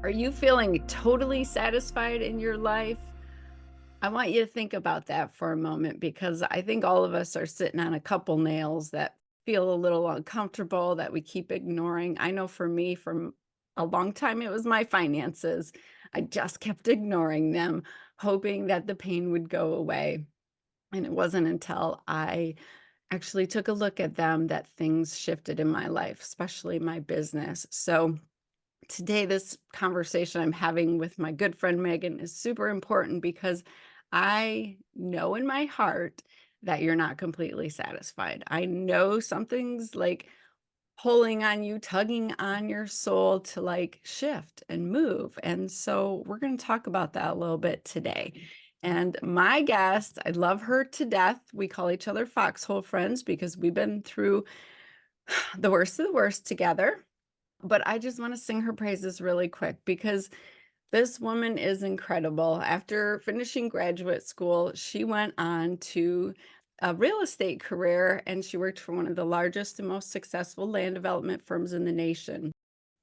Are you feeling totally satisfied in your life? I want you to think about that for a moment because I think all of us are sitting on a couple nails that feel a little uncomfortable that we keep ignoring. I know for me, from a long time, it was my finances. I just kept ignoring them, hoping that the pain would go away. And it wasn't until I actually took a look at them that things shifted in my life, especially my business. So, today, this conversation I'm having with my good friend Megan is super important because I know in my heart that you're not completely satisfied. I know something's like pulling on you, tugging on your soul to like shift and move. And so we're going to talk about that a little bit today. And my guest, I love her to death. We call each other foxhole friends because we've been through the worst of the worst together. But I just want to sing her praises really quick because this woman is incredible. After finishing graduate school, she went on to a real estate career and she worked for one of the largest and most successful land development firms in the nation.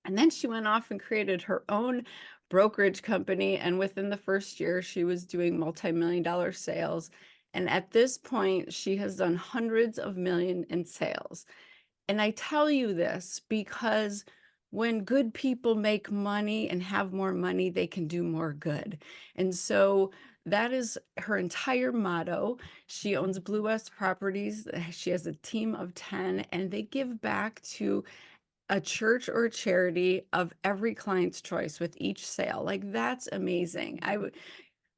And then she went off and created her own brokerage company. And within the first year, she was doing multi-million dollar sales. And at this point, she has done hundreds of million in sales. And I tell you this because when good people make money and have more money, they can do more good. And so that is her entire motto. She owns Blue West Properties. She has a team of 10, and they give back to a church or a charity of every client's choice with each sale. Like, that's amazing.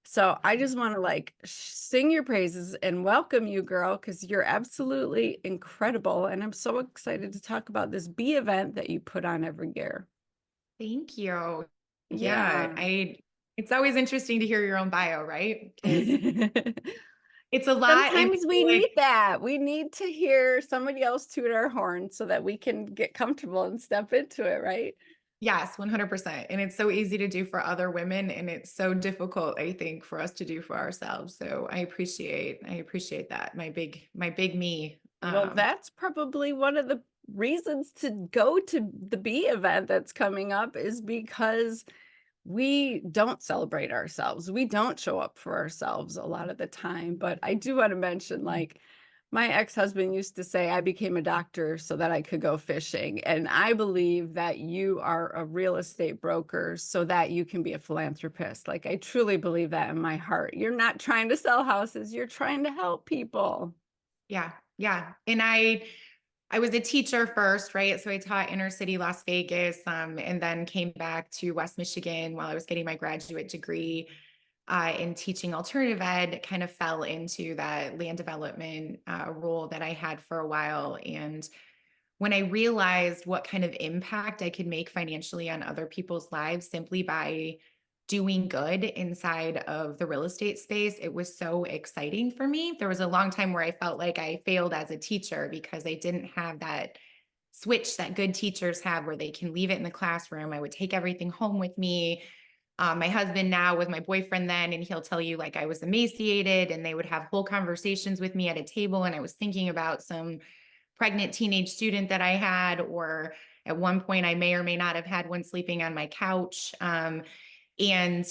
So I just want to like sing your praises and welcome you, girl, because you're absolutely incredible. And I'm so excited to talk about this B event that you put on every year. Thank you. Yeah, Yeah. it's always interesting to hear your own bio, right? Because it's a lot and I Sometimes we feel need like, that. We need to hear somebody else toot our horn so that we can get comfortable and step into it, right? yes, 100%. And it's so easy to do for other women and it's so difficult, I think, for us to do for ourselves. So I appreciate that. My big me. Well, that's probably one of the reasons to go to the B event that's coming up is because we don't celebrate ourselves. We don't show up for ourselves a lot of the time. But I do want to mention, like, my ex-husband used to say, I became a doctor so that I could go fishing. And I believe that you are a real estate broker so that you can be a philanthropist. Like, I truly believe that in my heart. You're not trying to sell houses, you're trying to help people. Yeah, yeah. And I was a teacher first, right? So I taught inner city Las Vegas, and then came back to West Michigan while I was getting my graduate degree in teaching alternative ed. Kind of fell into that land development role that I had for a while. And when I realized what kind of impact I could make financially on other people's lives simply by doing good inside of the real estate space, it was so exciting for me. There was a long time where I felt like I failed as a teacher because I didn't have that switch that good teachers have where they can leave it in the classroom. I would take everything home with me. My husband now was my boyfriend then, and he'll tell you like I was emaciated, and they would have whole conversations with me at a table. And I was thinking about some pregnant teenage student that I had, or at one point, I may or may not have had one sleeping on my couch. And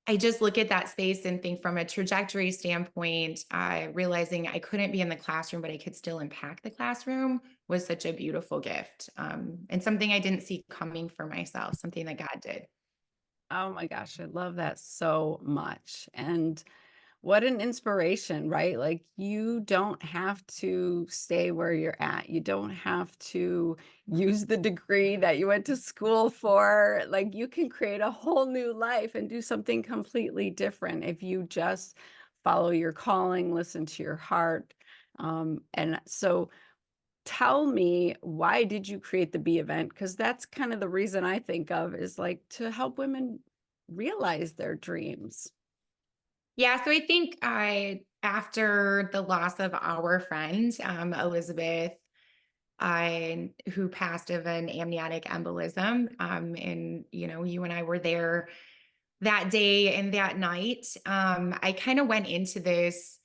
I just look at that space and think from a trajectory standpoint, realizing I couldn't be in the classroom, but I could still impact the classroom was such a beautiful gift, and something I didn't see coming for myself, something that God did. Oh my gosh, I love that so much. And what an inspiration, right? Like, you don't have to stay where you're at. You don't have to use the degree that you went to school for. Like, you can create a whole new life and do something completely different if you just follow your calling, listen to your heart. And so, tell me, why did you create the B event? Because that's kind of the reason I think of is like to help women realize their dreams. Yeah, so I think after the loss of our friend, Elizabeth, who passed of an amniotic embolism, and you and I were there that day and that night. I kind of went into this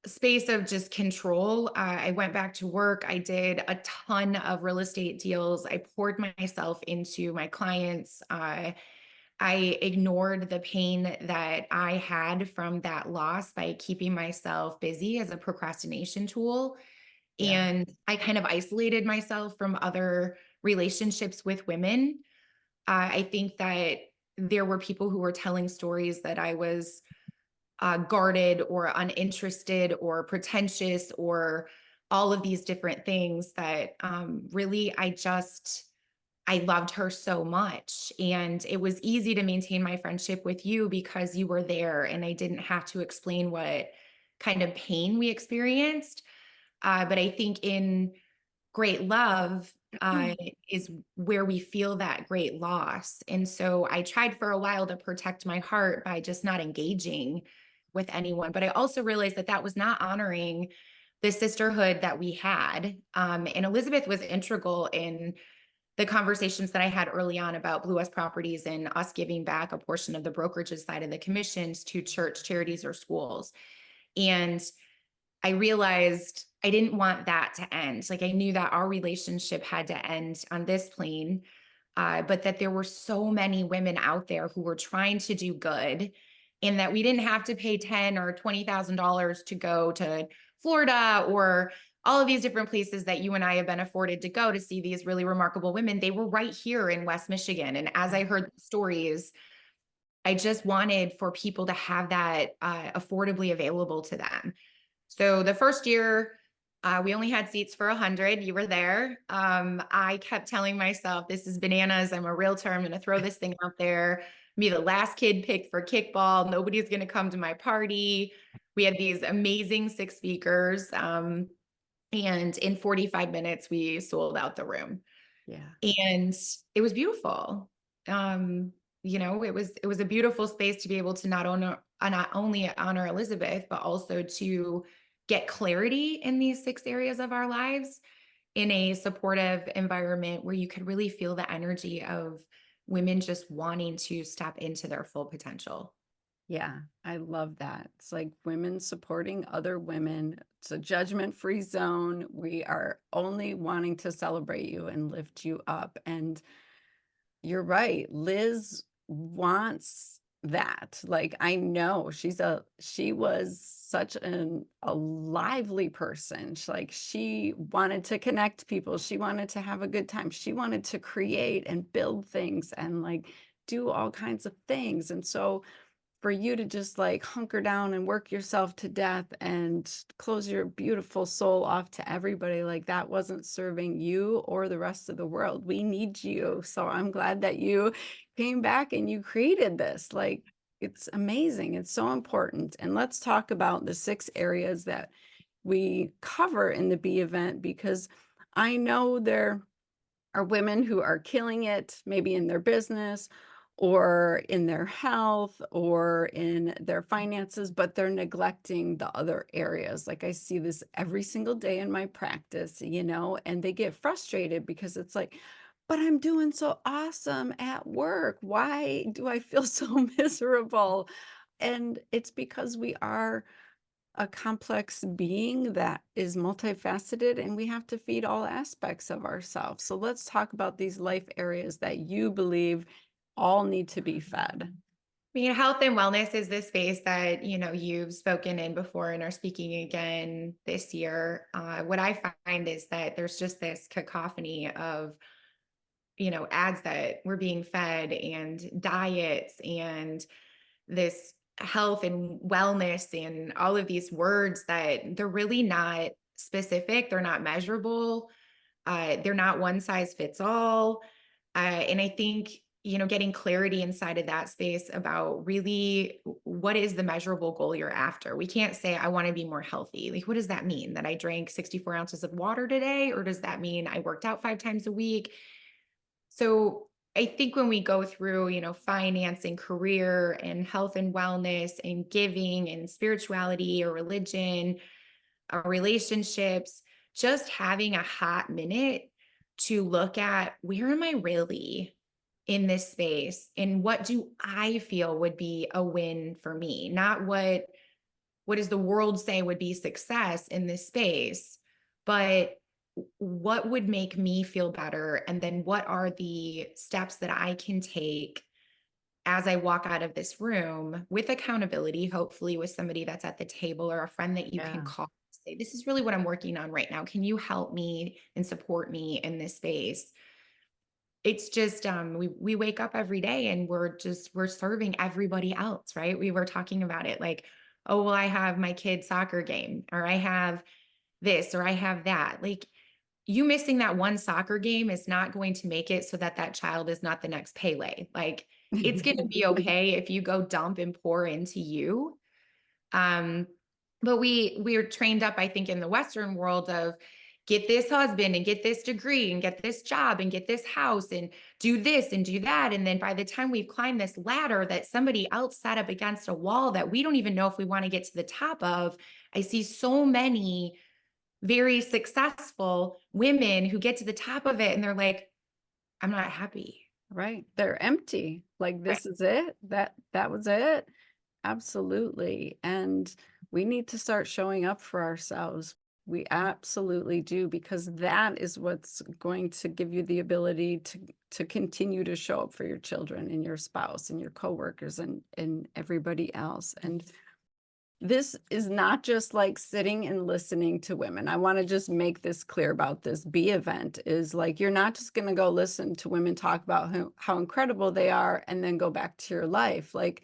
space of just control. I went back to work. I did a ton of real estate deals. I poured myself into my clients. I ignored the pain that I had from that loss by keeping myself busy as a procrastination tool. Yeah. And I kind of isolated myself from other relationships with women. I think that there were people who were telling stories that I was guarded or uninterested or pretentious or all of these different things that really I loved her so much. And it was easy to maintain my friendship with you because you were there and I didn't have to explain what kind of pain we experienced. But I think in great love is where we feel that great loss. And so I tried for a while to protect my heart by just not engaging with anyone. But I also realized that that was not honoring the sisterhood that we had. And Elizabeth was integral in the conversations that I had early on about Blue West Properties and us giving back a portion of the brokerages side of the commissions to church, charities, or schools. And I realized I didn't want that to end. Like I knew that our relationship had to end on this plane, but that there were so many women out there who were trying to do good, and that we didn't have to pay $10 or $20,000 to go to Florida or all of these different places that you and I have been afforded to go to see these really remarkable women. They were right here in West Michigan, and as I heard the stories, I just wanted for people to have that affordably available to them. So the first year, we only had seats for 100. You were there. I kept telling myself, this is bananas. I'm a realtor. I'm going to throw this thing out there. Be the last kid picked for kickball. Nobody's going to come to my party. We had these amazing 6 speakers. And in 45 minutes, we sold out the room. Yeah. And it was beautiful. Um, it was a beautiful space to be able to not only honor Elizabeth, but also to get clarity in these 6 areas of our lives in a supportive environment where you could really feel the energy of women just wanting to step into their full potential. Yeah, I love that. It's like women supporting other women. It's a judgment-free zone. We are only wanting to celebrate you and lift you up. And you're right. Liz wants that. Like I know she was such a lively person. She wanted to connect people. She wanted to have a good time. She wanted to create and build things and like do all kinds of things. And so for you to just like hunker down and work yourself to death and close your beautiful soul off to everybody, like that wasn't serving you or the rest of the world. We need you. So I'm glad that you came back and you created this. Like it's amazing. It's so important. And let's talk about the 6 areas that we cover in the B event because I know there are women who are killing it, maybe in their business or in their health or in their finances, but they're neglecting the other areas. Like I see this every single day in my practice, and they get frustrated because it's like, but I'm doing so awesome at work. Why do I feel so miserable? And it's because we are a complex being that is multifaceted and we have to feed all aspects of ourselves. So let's talk about these life areas that you believe all need to be fed. Health and wellness is the space that, you've spoken in before and are speaking again this year. What I find is that there's just this cacophony of, ads that we're being fed and diets and this health and wellness and all of these words that they're really not specific. They're not measurable. They're not one size fits all. And I think, getting clarity inside of that space about really what is the measurable goal you're after. We can't say, I want to be more healthy. Like, what does that mean? That I drank 64 ounces of water today? Or does that mean I worked out 5 times a week? So I think when we go through, finance and career and health and wellness and giving and spirituality or religion, our relationships, just having a hot minute to look at where am I really in this space and what do I feel would be a win for me, not what what does the world say would be success in this space, but what would make me feel better? And then what are the steps that I can take as I walk out of this room with accountability, hopefully with somebody that's at the table or a friend that you can Yeah. call, say, this is really what I'm working on right now. Can you help me and support me in this space? It's just we wake up every day and we're serving everybody else, right? We were talking about it like, oh, well, I have my kid's soccer game, or I have this, or I have that. Like, you missing that one soccer game is not going to make it so that that child is not the next Pele. Like, it's going to be okay if you go dump and pour into you. Um, but we're trained up, I think, in the Western world of get this husband and get this degree and get this job and get this house and do this and do that. And then by the time we've climbed this ladder that somebody else sat up against a wall that we don't even know if we want to get to the top of, I see so many very successful women who get to the top of it and they're like, I'm not happy. Right. They're empty. Like, Right. this is it. That was it. Absolutely. And we need to start showing up for ourselves. We absolutely do, because that is what's going to give you the ability to continue to show up for your children and your spouse and your coworkers and everybody else. And this is not just like sitting and listening to women. I want to just make this clear about this B event is like, you're not just going to go listen to women talk about how incredible they are and then go back to your life. Like,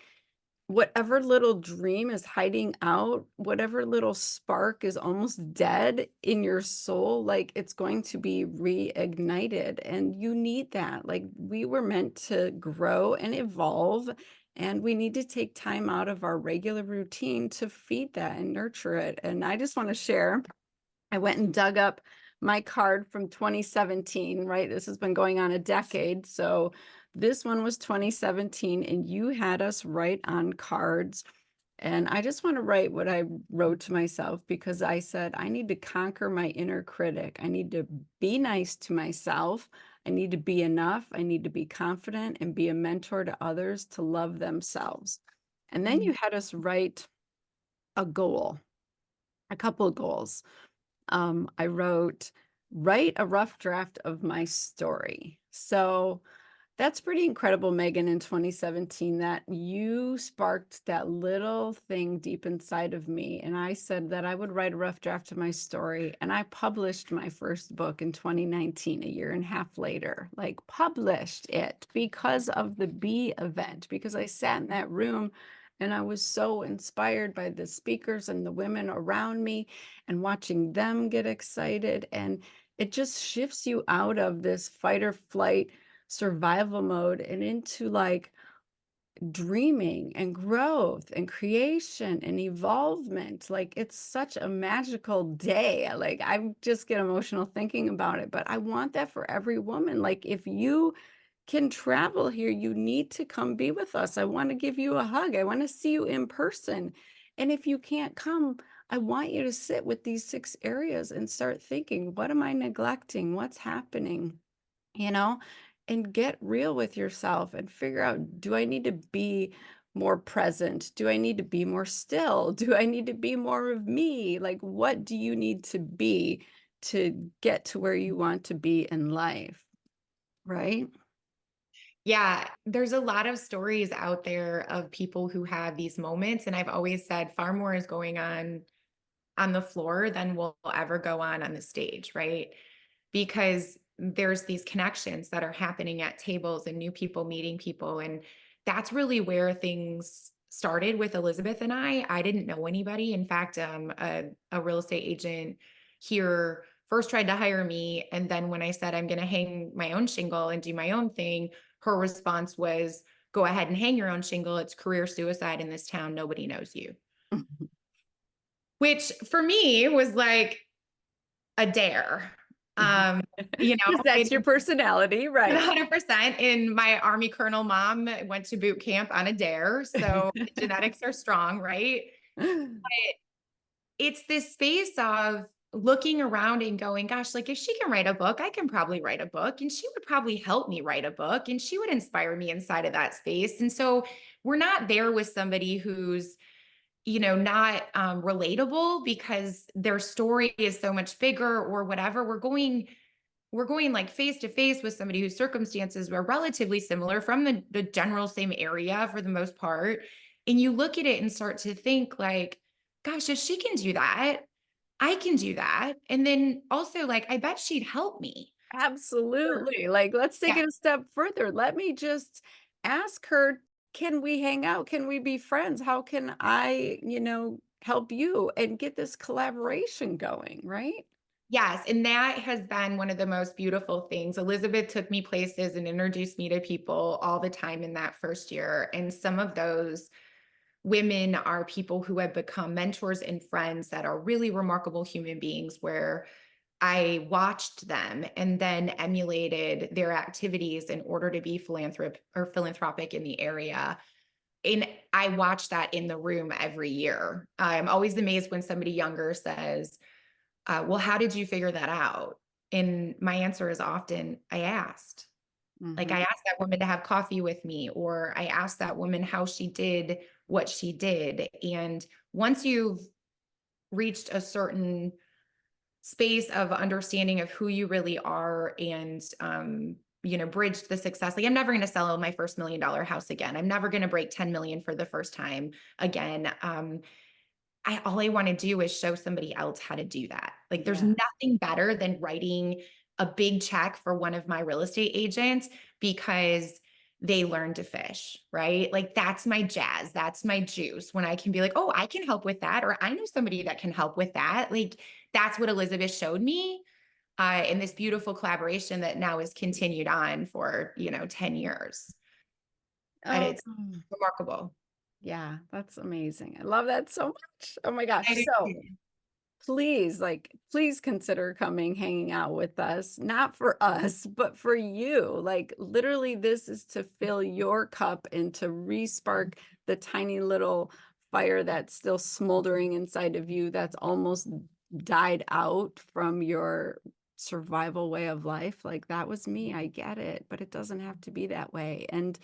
whatever little dream is hiding out, whatever little spark is almost dead in your soul, like, it's going to be reignited. And you need that. Like, we were meant to grow and evolve, and we need to take time out of our regular routine to feed that and nurture it. And I just want to share, I went and dug up my card from 2017, right? This has been going on a decade. So this one was 2017, and you had us write on cards. And I just want to write what I wrote to myself, because I said, I need to conquer my inner critic. I need to be nice to myself. I need to be enough. I need to be confident and be a mentor to others to love themselves. And then Mm. you had us write a goal, a couple of goals. I wrote, write a rough draft of my story. So that's pretty incredible, Megan, in 2017, that you sparked that little thing deep inside of me. And I said that I would write a rough draft of my story. And I published my first book in 2019, a year and a half later, like, published it because of the B event, because I sat in that room and I was so inspired by the speakers and the women around me and watching them get excited. And it just shifts you out of this fight or flight survival mode and into like dreaming and growth and creation and evolvement. Like, it's such a magical day. Like, I just get emotional thinking about it, but I want that for every woman. Like, if you can travel here, you need to come be with us. I want to give you a hug. I want to see you in person. And if you can't come, I want you to sit with these 6 areas and start thinking, what am I neglecting? What's happening? You know, and get real with yourself and figure out, do I need to be more present? Do I need to be more still? Do I need to be more of me? Like, what do you need to be to get to where you want to be in life? Right? Yeah, there's a lot of stories out there of people who have these moments. And I've always said far more is going on the floor than will ever go on the stage, right? Because there's these connections that are happening at tables and new people meeting people. And that's really where things started with Elizabeth and I. I didn't know anybody. In fact, a real estate agent here first tried to hire me. And then when I said I'm going to hang my own shingle and do my own thing, her response was, go ahead and hang your own shingle. It's career suicide in this town. Nobody knows you. Which for me was like a dare. Um, you Because know, that's your it personality, right? 100%. And my Army Colonel mom went to boot camp on a dare. So the genetics are strong, right? It's this space of looking around and going, gosh, like if she can write a book, I can probably write a book. And she would probably help me write a book and she would inspire me inside of that space. And so we're not there with somebody who's not relatable because their story is so much bigger or whatever. We're going like face to face with somebody whose circumstances were relatively similar from the general same area for the most part. And you look at it and start to think like, gosh, if she can do that, I can do that. And then also like, I bet she'd help me. Sure. Absolutely. Like, let's take Yeah. it a step further. Let me just ask her, can we hang out? Can we be friends? How can I, help you and get this collaboration going, right? Yes, and that has been one of the most beautiful things. Elizabeth took me places and introduced me to people all the time in that first year. And some of those women are people who have become mentors and friends that are really remarkable human beings where I watched them and then emulated their activities in order to be philanthropic in the area. And I watch that in the room every year. I'm always amazed when somebody younger says, well, how did you figure that out? And my answer is often, I asked. Like I Mhm. asked that woman to have coffee with me, or I asked that woman how she did what she did. And once you've reached a certain space of understanding of who you really are and bridged the success. Like I'm never going to sell my first $1 million house again. I'm never going to break 10 million for the first time again. All I want to do is show somebody else how to do that. Like there's Yeah. nothing better than writing a big check for one of my real estate agents because they learned to fish, right? Like that's my jazz, that's my juice when I can be like, "Oh, I can help with that," or "I know somebody that can help with that." Like that's what Elizabeth showed me in this beautiful collaboration that now is continued on for, 10 years. And Oh, it's remarkable. yeah, that's amazing. I love that so much. Oh my gosh. I do So, too. please, please consider coming, hanging out with us, not for us, but for you. Like, literally, this is to fill your cup and to re-spark the tiny little fire that's still smoldering inside of you that's almost died out from your survival way of life. Like, that was me. I get it, but it doesn't have to be that way. And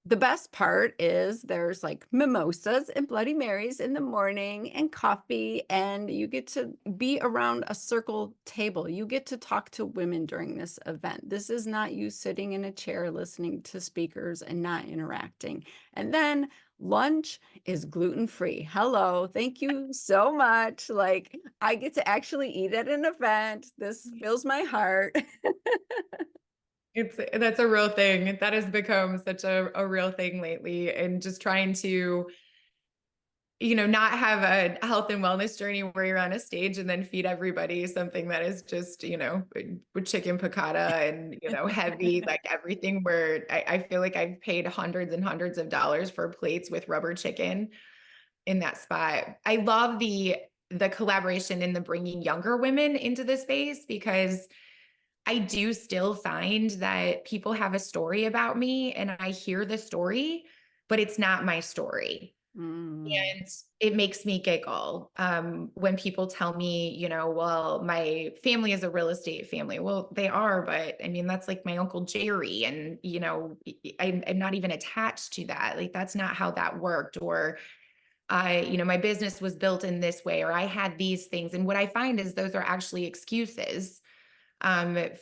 the best part is there's like mimosas and Bloody Marys in the morning and coffee, and you get to be around a circle table. You get to talk to women during this event. This is not you sitting in a chair listening to speakers and not interacting. And then lunch is gluten free. Hello, thank you so much. Like, I get to actually eat at an event. This fills my heart. That's a real thing. That has become such a real thing lately. And just trying to, not have a health and wellness journey where you're on a stage and then feed everybody something that is just, with chicken piccata and, heavy, like everything where I feel like I've paid hundreds and hundreds of dollars for plates with rubber chicken in that spot. I love the collaboration and the bringing younger women into the space because I do still find that people have a story about me and I hear the story, but it's not my story. Mm. And it makes me giggle when people tell me, well, my family is a real estate family. Well, they are, but I mean, that's like my Uncle Jerry. And, I'm not even attached to that. Like, that's not how that worked. Or, my business was built in this way, or I had these things. And what I find is those are actually excuses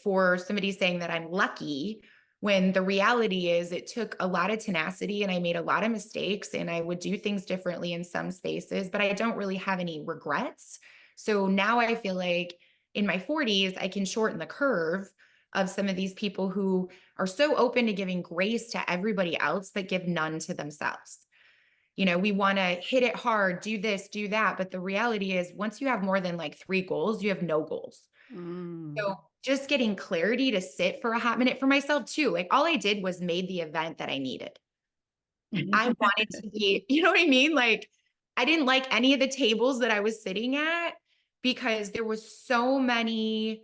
for somebody saying that I'm lucky when the reality is it took a lot of tenacity and I made a lot of mistakes and I would do things differently in some spaces, but I don't really have any regrets. So now I feel like in my 40s, I can shorten the curve of some of these people who are so open to giving grace to everybody else, but give none to themselves. We want to hit it hard, do this, do that. But the reality is, once you have more than like three goals, you have no goals. Mm. So just getting clarity to sit for a hot minute for myself too. Like all I did was made the event that I needed. I wanted to be, you know what I mean? Like I didn't like any of the tables that I was sitting at because there just were so many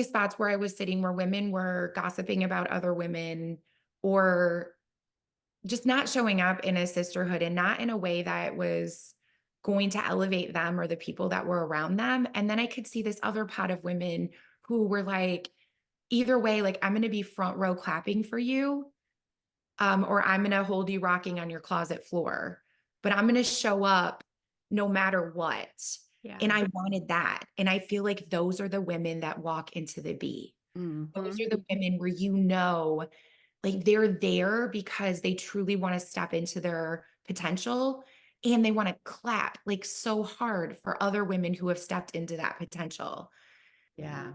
spots where I was sitting where women were gossiping about other women or just not showing up in a sisterhood and not in a way that was going to elevate them or the people that were around them. And then I could see this other pot of women who were like, either way, like, I'm going to be front row clapping for you, or I'm going to hold you rocking on your closet floor. but I'm going to show up no matter what. And Yeah. I wanted that. And I feel like those are the women that walk into the B. Those Mhm. are the women where like they're there because they truly want to step into their potential and they want to clap like so hard for other women who have stepped into that potential. Yeah.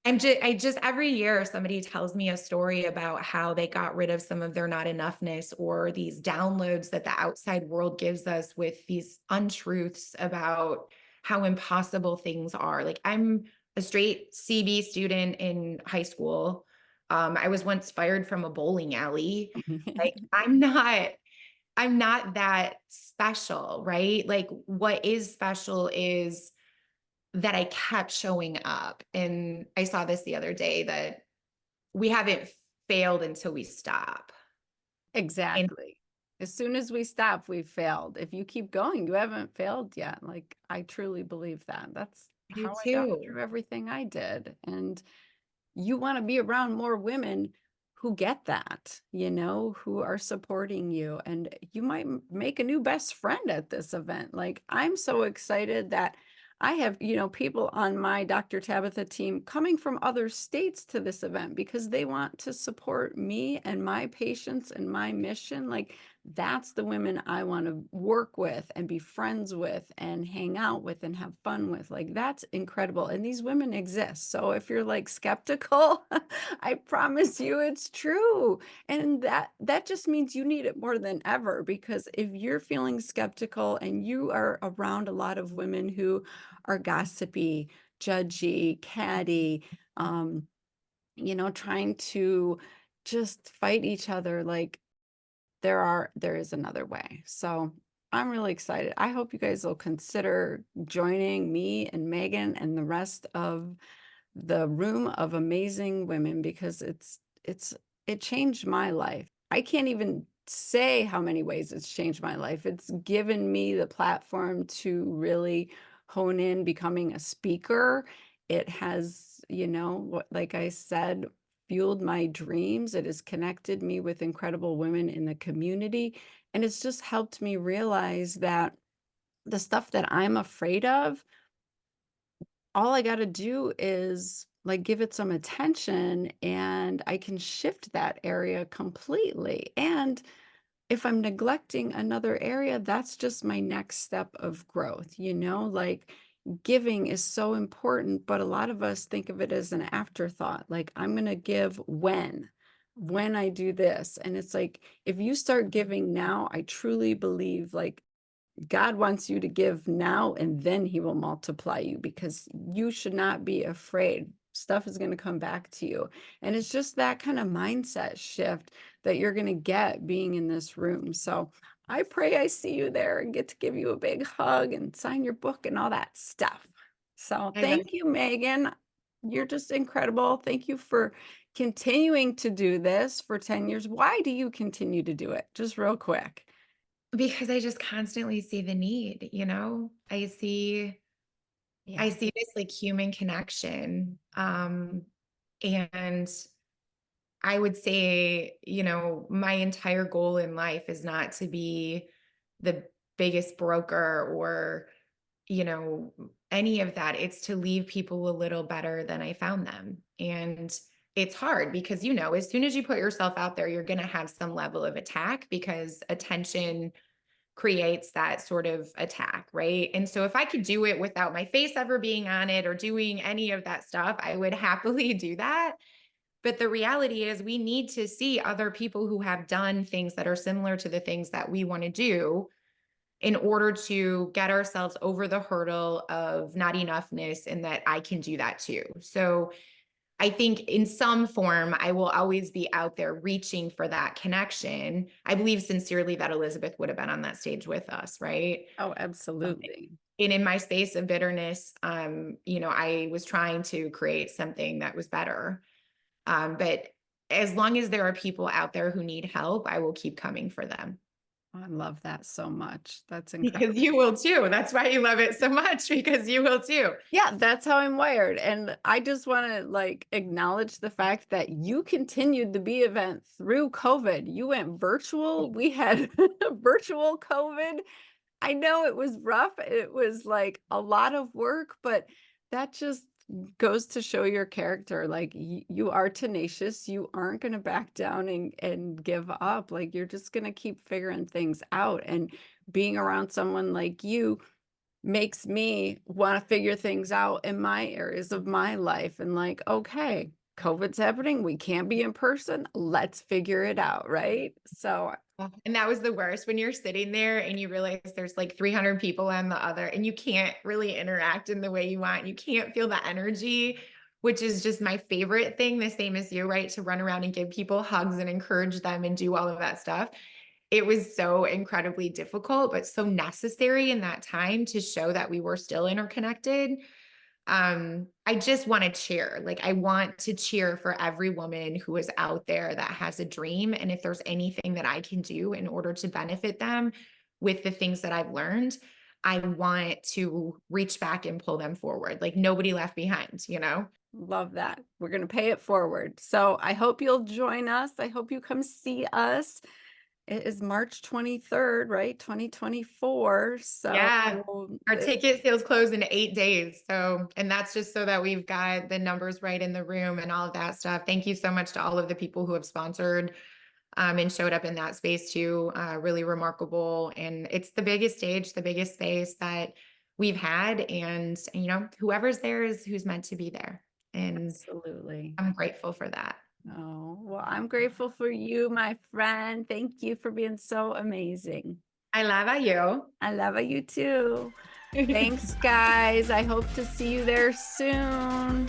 I just every year somebody tells me a story about how they got rid of some of their not enoughness or these downloads that the outside world gives us with these untruths about how impossible things are. Like I'm a straight CB student in high school. I was once fired from a bowling alley. Like I'm not that special, right? Like what is special is that I kept showing up. And I saw this the other day that we haven't failed until we stop. And Exactly. As soon as we stop, we've failed. If you keep going, you haven't failed yet. Like, I truly believe that. That's I do how I got too. through everything I did. And you want to be around more women who get that, who are supporting you. And you might make a new best friend at this event. Like, I'm so excited that I have, people on my Dr. Tabitha team coming from other states to this event because they want to support me and my patients and my mission. Like, that's the women I want to work with and be friends with and hang out with and have fun with. Like, that's incredible. And these women exist. So if you're like skeptical, I promise you it's true. And that just means you need it more than ever, because if you're feeling skeptical and you are around a lot of women who are gossipy, judgy, catty, trying to just fight each other, like, there is another way. So I'm really excited. I hope you guys will consider joining me and Megan and the rest of the room of amazing women, because it changed my life. I can't even say how many ways it's changed my life. It's given me the platform to really hone in becoming a speaker. It has, like I said, fueled my dreams. It has connected me with incredible women in the community. And it's just helped me realize that the stuff that I'm afraid of, all I got to do is like give it some attention and I can shift that area completely. And if I'm neglecting another area, that's just my next step of growth, like giving is so important, but a lot of us think of it as an afterthought. Like, I'm going to give when I do this. And it's like, if you start giving now, I truly believe like God wants you to give now and then he will multiply you, because you should not be afraid. Stuff is going to come back to you. And it's just that kind of mindset shift that you're going to get being in this room. So I pray I see you there and get to give you a big hug and sign your book and all that stuff. So I love thank you, Megan. You're just incredible. Thank you for continuing to do this for 10 years. Why do you continue to do it? Just real quick. because I just constantly see the need, you know? I Yeah. see this like human connection. And I would say, my entire goal in life is not to be the biggest broker or, you know, any of that. It's to leave people a little better than I found them. And it's hard because, as soon as you put yourself out there, you're going to have some level of attack because attention creates that sort of attack, right? And so if I could do it without my face ever being on it or doing any of that stuff, I would happily do that. But the reality is, we need to see other people who have done things that are similar to the things that we want to do in order to get ourselves over the hurdle of not enoughness and that I can do that too. So I think in some form, I will always be out there reaching for that connection. I believe sincerely that Elizabeth would have been on that stage with us, right? Oh, absolutely. And in my space of bitterness, I was trying to create something that was better. But as long as there are people out there who need help, I will keep coming for them. I love that so much. That's Because incredible. you will too. That's why you love it so much because you will too. Yeah, that's how I'm wired. And I just want to like acknowledge the fact that you continued the B event through COVID. You went virtual. We had virtual COVID. I know it was rough. It was like a lot of work, but that just goes to show your character. Like you are tenacious. You aren't going to back down and give up. Like you're just going to keep figuring things out. And being around someone like you makes me want to figure things out in my areas of my life and like, okay, COVID's happening. We can't be in person. Let's figure it out. Right. So, And that was the worst when you're sitting there and you realize there's like 300 people on the other, and you can't really interact in the way you want. You can't feel the energy, which is just my favorite thing, the same as you, right? To run around and give people hugs and encourage them and do all of that stuff. It was so incredibly difficult, but so necessary in that time to show that we were still interconnected. I just want to cheer. Like, I want to cheer for every woman who is out there that has a dream. And if there's anything that I can do in order to benefit them with the things that I've learned, I want to reach back and pull them forward. Like, nobody left behind, you know? love that. We're going to pay it forward. So, I hope you'll join us. I hope you come see us. It is March 23rd, right? 2024. So, Yeah. Our ticket sales close in 8 days. So, and that's just so that we've got the numbers right in the room and all of that stuff. Thank you so much to all of the people who have sponsored and showed up in that space too. Really remarkable. And it's the biggest stage, the biggest space that we've had. And, you know, whoever's there is who's meant to be there. And absolutely. I'm grateful for that. Oh, well, I'm grateful for you, my friend. Thank you for being so amazing. I love you. I love you too. Thanks, guys. I hope to see you there soon.